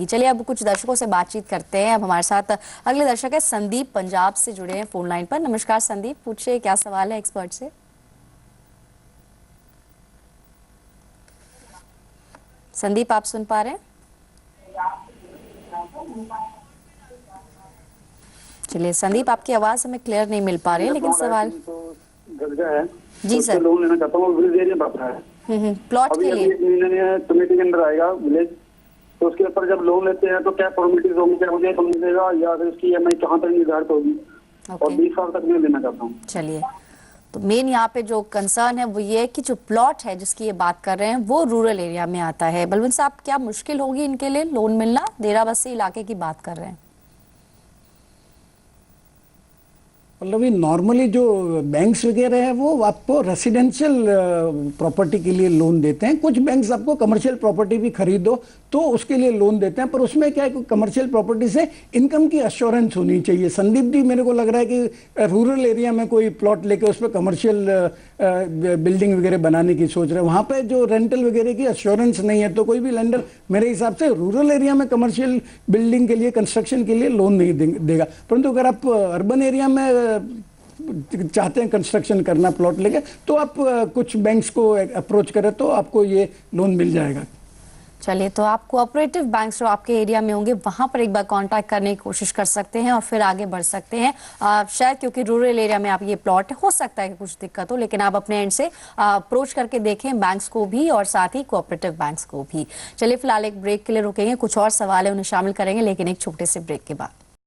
भी। चलिए अब कुछ दर्शकों से बातचीत करते हैं। अब हमारे साथ अगले दर्शक है संदीप, पंजाब से जुड़े हैं फोन लाइन पर। नमस्कार संदीप, पूछिए क्या सवाल है एक्सपर्ट से। संदीप आप सुन पा रहे हैं? चलिए संदीप, आपकी आवाज हमें क्लियर नहीं मिल पा रही है, लेकिन सवाल है जी तो सर लोन लेना चाहता हूँ। विलेज एरिया में है प्लॉट अभी के अभी लिए। 1 महीने में कमेटी के अंदर आएगा विलेज, तो उसके ऊपर जब लोन लेते हैं तो क्या फॉर्मेलिटीज होंगी, क्या मुझे लोन मिलेगा या फिर उसकी EMI कहाँ तक निर्धारित होगी, और 20 साल तक मैं लेना चाहता हूँ। चलिए, तो मेन यहाँ पे जो कंसर्न है वो ये है कि जो प्लॉट है जिसकी ये बात कर रहे हैं वो रूरल एरिया में आता है। बलवंत साहब, क्या मुश्किल होगी इनके लिए लोन मिलना? देराबस्सी इलाके की बात कर रहे हैं। मतलब नॉर्मली जो बैंक्स वगैरह है वो आपको रेसिडेंशियल प्रॉपर्टी के लिए लोन देते हैं। कुछ बैंक्स आपको कमर्शियल प्रॉपर्टी भी खरीदो तो उसके लिए लोन देते हैं, पर उसमें क्या है, कमर्शियल प्रॉपर्टी से इनकम की अश्योरेंस होनी चाहिए। संदीप जी, मेरे को लग रहा है कि रूरल एरिया में कोई प्लॉट लेके उस पर कमर्शियल बिल्डिंग वगैरह बनाने की सोच रहे हैं। वहां पे जो रेंटल वगैरह की अश्योरेंस नहीं है तो कोई भी लेंडर मेरे हिसाब से रूरल एरिया में कमर्शियल बिल्डिंग के लिए, कंस्ट्रक्शन के लिए लोन नहीं देगा। परंतु अगर आप अर्बन एरिया में चाहते हैं कंस्ट्रक्शन करना प्लॉट लेके, तो आप कुछ बैंक्स को अप्रोच करें तो आपको ये लोन मिल जाएगा। चलिए, तो आप कोऑपरेटिव बैंक्स जो आपके एरिया में होंगे वहां पर एक बार कांटेक्ट करने की कोशिश कर सकते हैं और फिर आगे बढ़ सकते हैं। शायद क्योंकि रूरल एरिया में आप ये प्लॉट हो सकता है कि कुछ दिक्कत हो, लेकिन आप अपने एंड से अप्रोच करके देखें बैंक्स को भी और साथ ही कोऑपरेटिव बैंक्स को भी। चलिए फिलहाल एक ब्रेक के लिए रुकेंगे, कुछ और सवाल है उन्हें शामिल करेंगे, लेकिन एक छोटे से ब्रेक के बाद।